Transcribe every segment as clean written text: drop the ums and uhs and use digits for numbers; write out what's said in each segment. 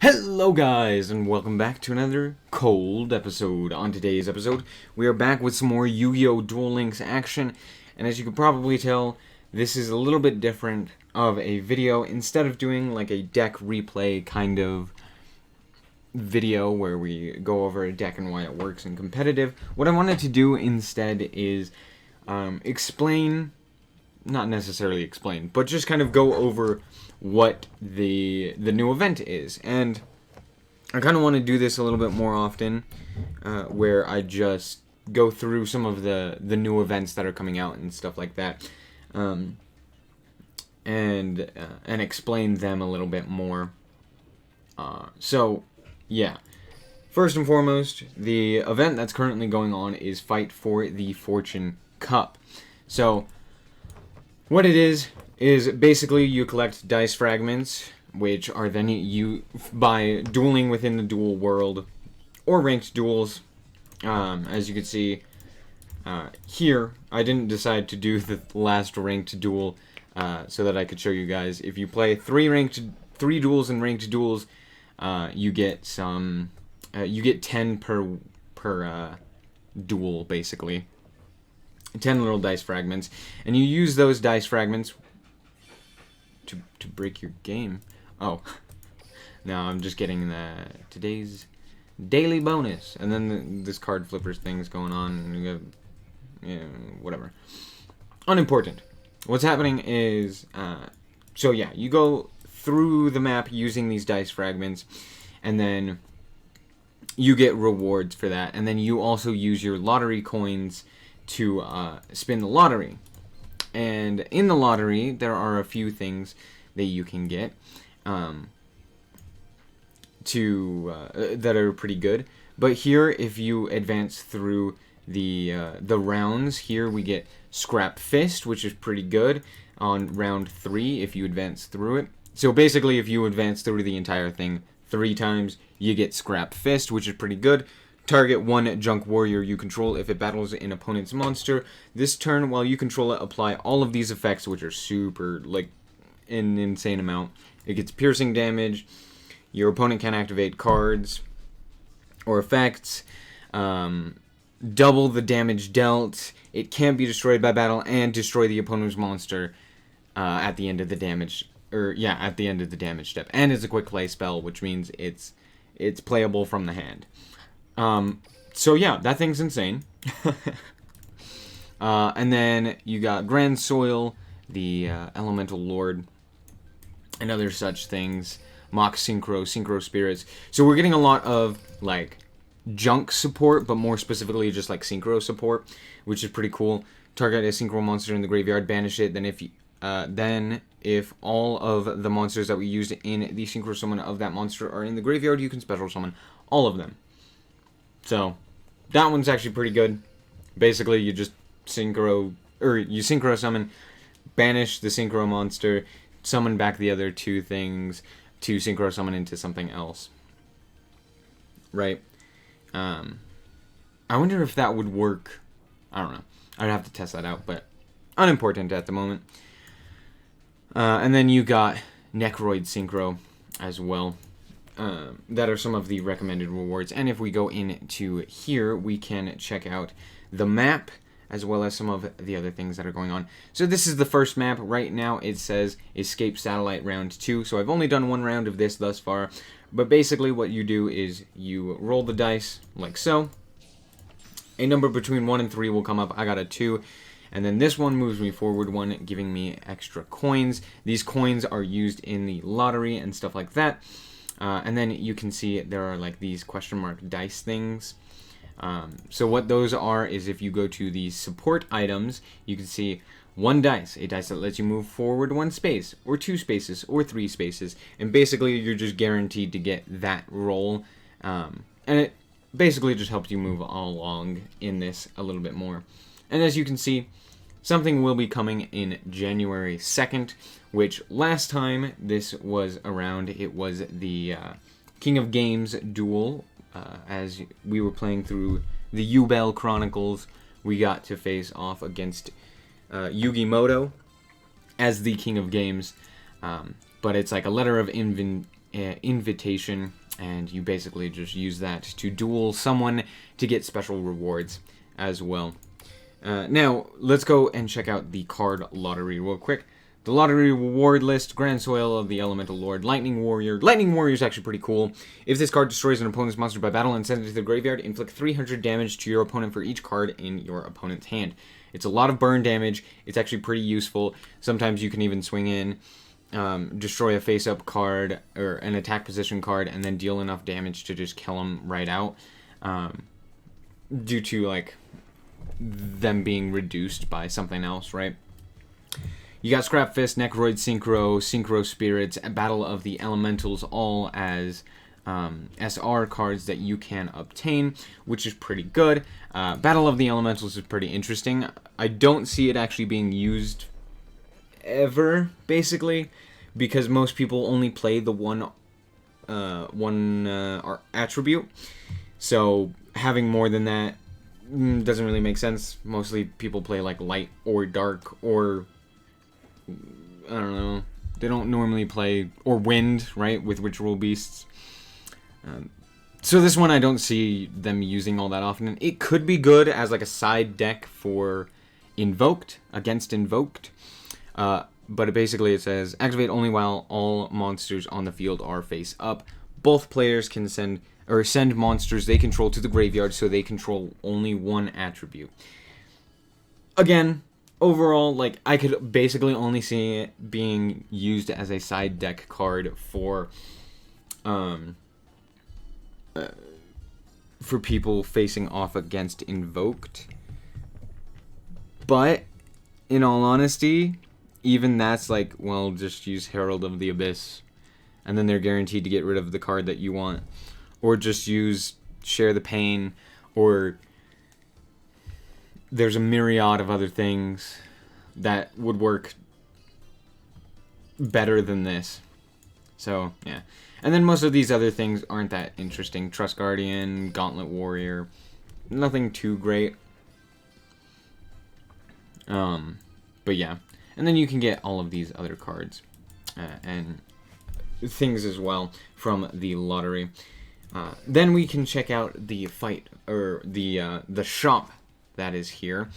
Hello guys, and welcome back to another cold episode. On today's episode, we are back with some more Yu-Gi-Oh! Duel Links action, and as you can probably tell, this is a little bit different of a video. Instead of doing like a deck replay kind of video where we go over a deck and why it works in competitive, what I wanted to do instead is explain, not necessarily explain, but just kind of go over what the new event is. And I kind of want to do this a little bit more often, where I just go through some of the new events that are coming out and stuff like that, and explain them a little bit more. So yeah, first and foremost, the event that's currently going on is Fight for the Fortune Cup. So what it is basically you collect dice fragments, which are then you by dueling within the duel world or ranked duels. As you can see here, I didn't decide to do the last ranked duel so that I could show you guys. If you play three duels in ranked duels, you get some. You get 10 per duel, basically. 10 little dice fragments, and you use those dice fragments to break your game. Oh, no, I'm just getting today's daily bonus, and then this card flippers thing's going on, and you go, yeah, whatever. Unimportant. What's happening is, so yeah, you go through the map using these dice fragments, and then you get rewards for that, and then you also use your lottery coins to spin the lottery. And in the lottery, there are a few things that you can get that are pretty good. But here, if you advance through the rounds, here we get Scrap Fist, which is pretty good on round 3 if you advance through it. So basically, if you advance through the entire thing 3 times, you get Scrap Fist, which is pretty good. Target one junk warrior you control if it battles an opponent's monster. This turn, while you control it, apply all of these effects, which are super, like, an insane amount. It gets piercing damage. Your opponent can activate cards or effects. Double the damage dealt. It can't be destroyed by battle and destroy the opponent's monster at the end of the damage. At the end of the damage step. And it's a quick play spell, which means it's playable from the hand. So yeah, that thing's insane. And then you got Grand Soil, the Elemental Lord, and other such things. Mock Synchro Spirits. So we're getting a lot of, like, junk support, but more specifically just, like, Synchro support, which is pretty cool. Target a Synchro monster in the graveyard, banish it, then if all of the monsters that we used in the Synchro summon of that monster are in the graveyard, you can special summon all of them. So, that one's actually pretty good. Basically, you just synchro summon, banish the synchro monster, summon back the other 2 things to synchro summon into something else. Right? I wonder if that would work. I don't know. I'd have to test that out, but unimportant at the moment. And then you got Necroid Synchro as well. That are some of the recommended rewards. And if we go into here, we can check out the map as well as some of the other things that are going on. So this is the first map. Right now it says Escape Satellite Round 2. So I've only done 1 round of this thus far. But basically what you do is you roll the dice like so. A number between 1 and 3 will come up. I got a 2. And then this one moves me forward 1, giving me extra coins. These coins are used in the lottery and stuff like that. And then you can see there are like these question mark dice things. So what those are is if you go to the support items, you can see 1 dice, a dice that lets you move forward 1 space, or 2 spaces, or 3 spaces. And basically you're just guaranteed to get that roll. And it basically just helps you move along in this a little bit more. And as you can see, something will be coming in January 2nd, which last time this was around, it was the King of Games duel. As we were playing through the Duel Chronicles, we got to face off against Yugimoto as the King of Games. But it's like a letter of invitation, and you basically just use that to duel someone to get special rewards as well. Now, let's go and check out the card lottery real quick. The lottery reward list: Grand Soil of the Elemental Lord, Lightning Warrior. Lightning Warrior is actually pretty cool. If this card destroys an opponent's monster by battle and sends it to the graveyard, inflict 300 damage to your opponent for each card in your opponent's hand. It's a lot of burn damage. It's actually pretty useful. Sometimes you can even swing in, destroy a face-up card or an attack position card, and then deal enough damage to just kill them right out, due to like them being reduced by something else, right? You got Scrap Fist, Necroid Synchro, Synchro Spirits, Battle of the Elementals, all as SR cards that you can obtain, which is pretty good. Battle of the Elementals is pretty interesting. I don't see it actually being used ever, basically, because most people only play the one attribute. So having more than that doesn't really make sense. Mostly people play like light or dark, or I don't know. They don't normally play, or wind, right, with Ritual Beasts. So this one I don't see them using all that often. It could be good as like a side deck for Invoked, against Invoked. But basically it says, activate only while all monsters on the field are face up. Both players can send monsters they control to the graveyard, so they control only one attribute. Again, overall, like, I could basically only see it being used as a side deck card for people facing off against Invoked. But in all honesty, even that's like, well, just use Herald of the Abyss, and then they're guaranteed to get rid of the card that you want. Or just use Share the Pain, or there's a myriad of other things that would work better than this. So, yeah. And then most of these other things aren't that interesting. Trust Guardian, Gauntlet Warrior, nothing too great. But yeah. And then you can get all of these other cards and things as well from the lottery. Then we can check out the fight, or the shop that is here.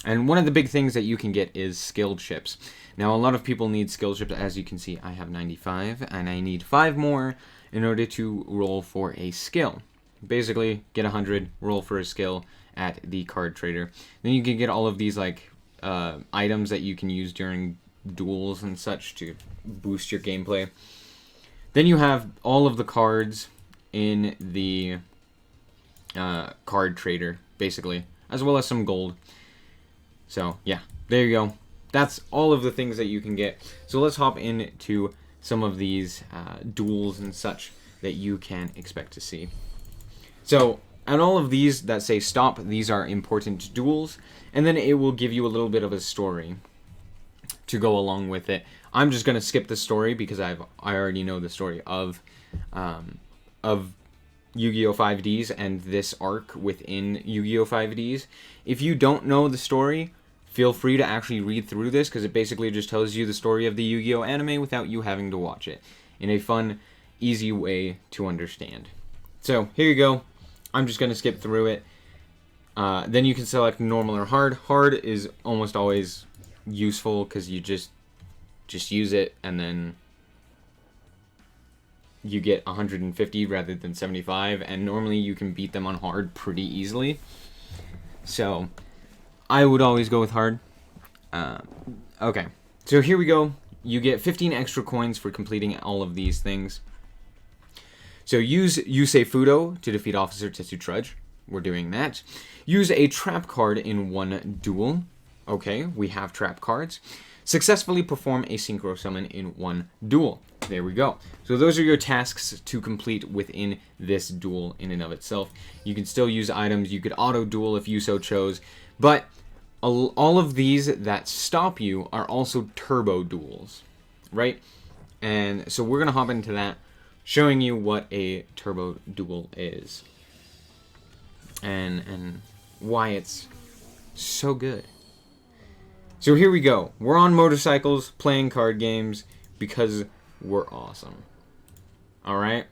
And one of the big things that you can get is skill chips. Now, a lot of people need skill chips. As you can see, I have 95, and I need 5 more in order to roll for a skill. Basically, get 100, roll for a skill at the card trader. Then you can get all of these, like, items that you can use during duels and such to boost your gameplay. Then you have all of the cards in the card trader, basically, as well as some gold. So, yeah, there you go. That's all of the things that you can get. So let's hop into some of these duels and such that you can expect to see. So, and all of these that say stop, these are important duels, and then it will give you a little bit of a story to go along with it. I'm just going to skip the story because I already know the story of Yu-Gi-Oh! 5Ds and this arc within Yu-Gi-Oh! 5Ds. If you don't know the story, feel free to actually read through this, because it basically just tells you the story of the Yu-Gi-Oh! Anime without you having to watch it, in a fun, easy way to understand. So, here you go. I'm just going to skip through it. Then you can select normal or hard. Hard is almost always useful, because you just use it, and then you get 150 rather than 75, and normally you can beat them on hard pretty easily. So, I would always go with hard. Okay, so here we go. You get 15 extra coins for completing all of these things. So use Yusei Fudo to defeat Officer Tetsu Trudge. We're doing that. Use a trap card in one duel. Okay, we have trap cards. Successfully perform a Synchro Summon in one duel. There we go. So those are your tasks to complete within this duel in and of itself. You can still use items. You could auto-duel if you so chose. But all of these that stop you are also turbo duels, right? And so we're going to hop into that, showing you what a turbo duel is. And why it's so good. So here we go. We're on motorcycles playing card games because we're awesome. Alright?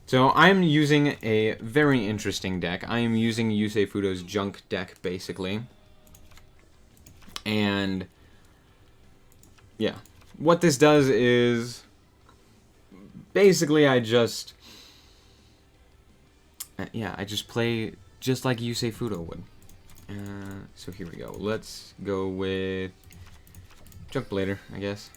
So I'm using a very interesting deck. I am using Yusei Fudo's junk deck, basically. And yeah, what this does is basically I just play just like Yusei Fudo would. So here we go. Let's go with Junk Blader, I guess.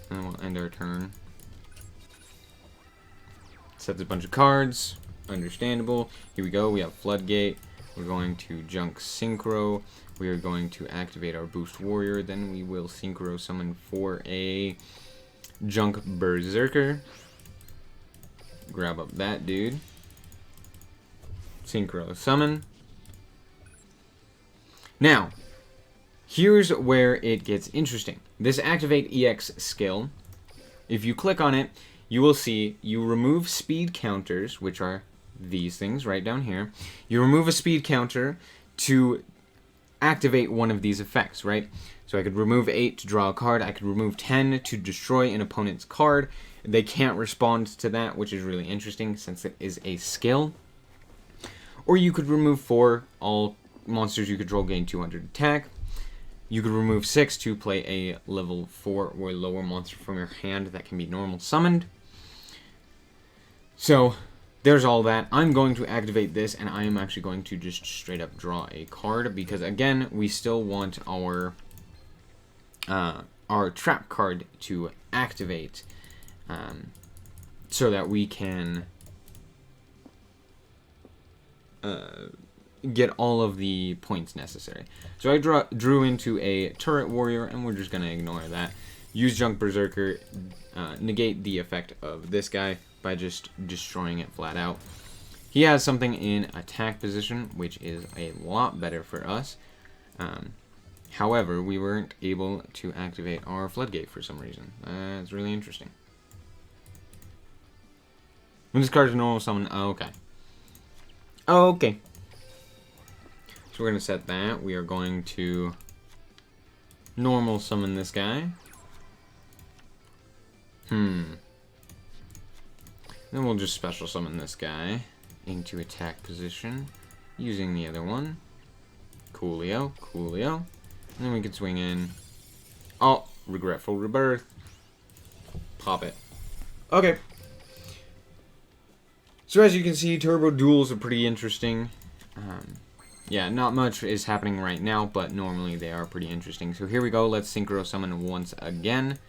And we'll end our turn. Sets a bunch of cards. Understandable. Here we go. We have Floodgate. We're going to Junk Synchro. We are going to activate our Boost Warrior. Then we will Synchro Summon for a Junk Berserker. Grab up that dude. Synchro Summon. Now, here's where it gets interesting. This Activate EX skill, if you click on it, you will see you remove speed counters, which are these things right down here. You remove a speed counter to activate one of these effects, right? So I could remove 8 to draw a card. I could remove 10 to destroy an opponent's card. They can't respond to that, which is really interesting since it is a skill. Or you could remove 4. All monsters you control gain 200 attack. You could remove 6 to play a level 4 or lower monster from your hand that can be normal summoned. So, there's all that. I'm going to activate this, and I am actually going to just straight up draw a card, because again, we still want our trap card to activate, so that we can get all of the points necessary. So I drew into a Turret Warrior, and we're just going to ignore that. Use Junk Berserker, negate the effect of this guy by just destroying it flat out. He has something in attack position, which is a lot better for us. However, we weren't able to activate our Floodgate for some reason. It's really interesting. When this card is normal summon, okay. Okay. So we're going to set that. We are going to normal summon this guy. Then we'll just special summon this guy into attack position using the other one. Coolio, coolio. And then we can swing in. Oh, Regretful Rebirth. Pop it. Okay. So as you can see, Turbo Duels are pretty interesting. Yeah, not much is happening right now, but normally they are pretty interesting. So here we go. Let's Synchro Summon once again.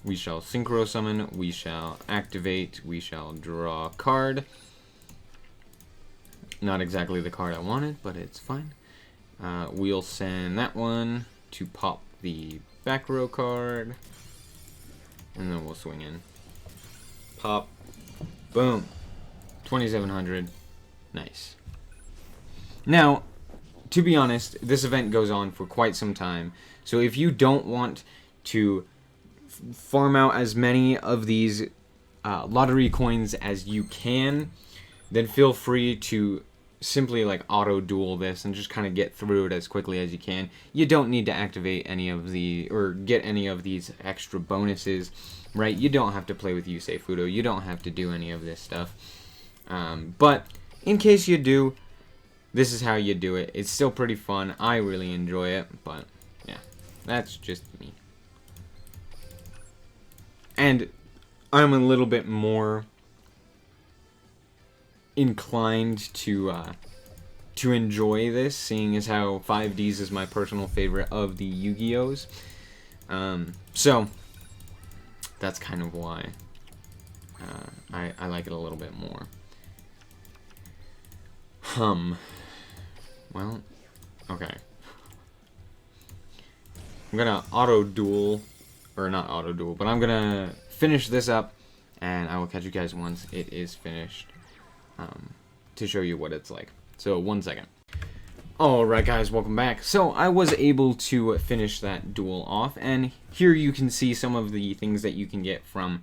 We shall Synchro Summon, we shall activate, we shall draw a card. Not exactly the card I wanted, but it's fine. We'll send that one to pop the back row card. And then we'll swing in. Pop. Boom. 2700. Nice. Now, to be honest, this event goes on for quite some time. So if you don't want to farm out as many of these lottery coins as you can, then feel free to simply like auto duel this and just kind of get through it as quickly as you can. You don't need to activate any of the or get any of these extra bonuses, right? You don't have to play with Yusei Fudo. You don't have to do any of this stuff. But in case you do, this is how you do it. It's still pretty fun. I really enjoy it, but yeah, that's just me. And I'm a little bit more inclined to enjoy this, seeing as how 5Ds is my personal favorite of the Yu-Gi-Ohs. So that's kind of why I like it a little bit more. Well, okay. I'm gonna auto-duel. Or not auto-duel, but I'm gonna finish this up, and I will catch you guys once it is finished, to show you what it's like. So, 1 second. Alright guys, welcome back. So, I was able to finish that duel off, and here you can see some of the things that you can get from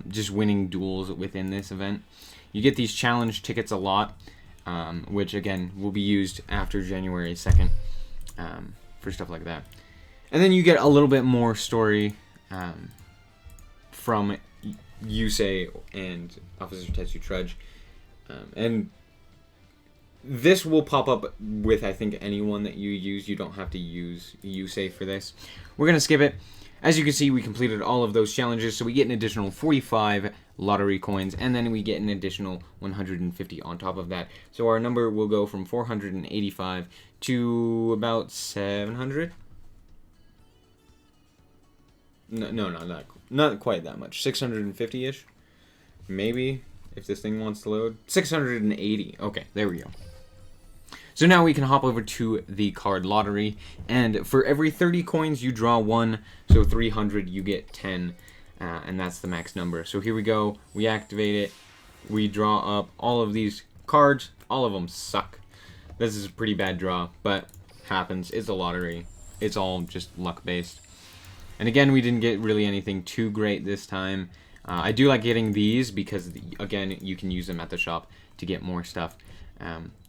just winning duels within this event. You get these challenge tickets a lot, which again will be used after January 2nd. for stuff like that. And then you get a little bit more story from Yusei and Officer Tetsu Trudge. And this will pop up with, I think, anyone that you use. You don't have to use Yusei for this. We're going to skip it. As you can see, we completed all of those challenges, so we get an additional 45 lottery coins, and then we get an additional 150 on top of that. So our number will go from 485 to about 700. No, not quite that much. 650-ish, maybe, if this thing wants to load. 680. Okay, there we go. So now we can hop over to the card lottery, and for every 30 coins you draw 1, so 300 you get 10, and that's the max number. So here we go, we activate it, we draw up all of these cards, all of them suck. This is a pretty bad draw, but happens, it's a lottery, it's all just luck based. And again, we didn't get really anything too great this time. I do like getting these because, again, you can use them at the shop to get more stuff.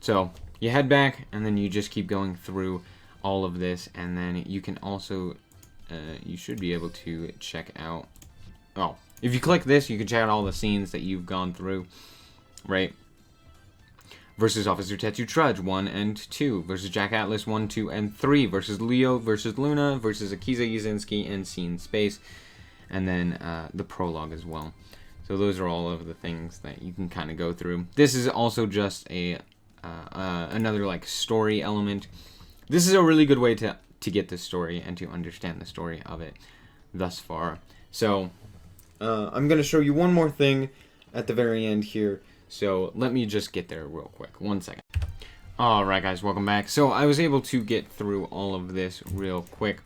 So you head back, and then you just keep going through all of this, and then you can also, you should be able to check out, oh, if you click this, you can check out all the scenes that you've gone through, right? Versus Officer Tetsu Trudge 1 and 2, versus Jack Atlas 1, 2, and 3, versus Leo, versus Luna, versus Akiza Yazinski, and Scene Space, and then the prologue as well. So those are all of the things that you can kind of go through. This is also just a another like story element. This is a really good way to get the story and to understand the story of it thus far. So I'm going to show you one more thing at the very end here. So let me just get there real quick. 1 second. Alright guys, welcome back. So I was able to get through all of this real quick.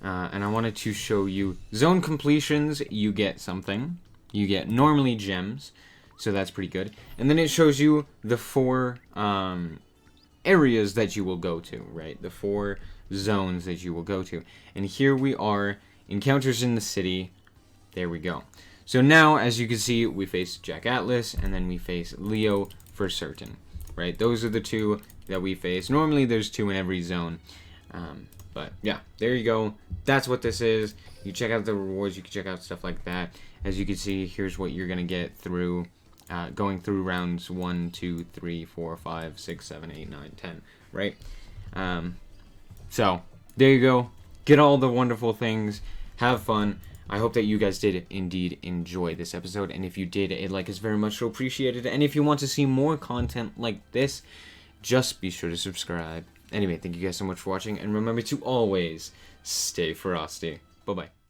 And I wanted to show you zone completions. You get something. You get normally gems. So that's pretty good. And then it shows you the 4 areas that you will go to, right? The 4 zones that you will go to. And here we are, encounters in the city. There we go. So now, as you can see, we face Jack Atlas, and then we face Leo for certain, right? Those are the 2 that we face. Normally, there's 2 in every zone. But yeah, there you go. That's what this is. You check out the rewards. You can check out stuff like that. As you can see, here's what you're going to get through going through rounds 1, 2, 3, 4, 5, 6, 7, 8, 9, 10, right? So there you go. Get all the wonderful things. Have fun. I hope that you guys did indeed enjoy this episode, and if you did, a like is very much so appreciated. And if you want to see more content like this, just be sure to subscribe. Anyway, thank you guys so much for watching, and remember to always stay frosty. Bye-bye.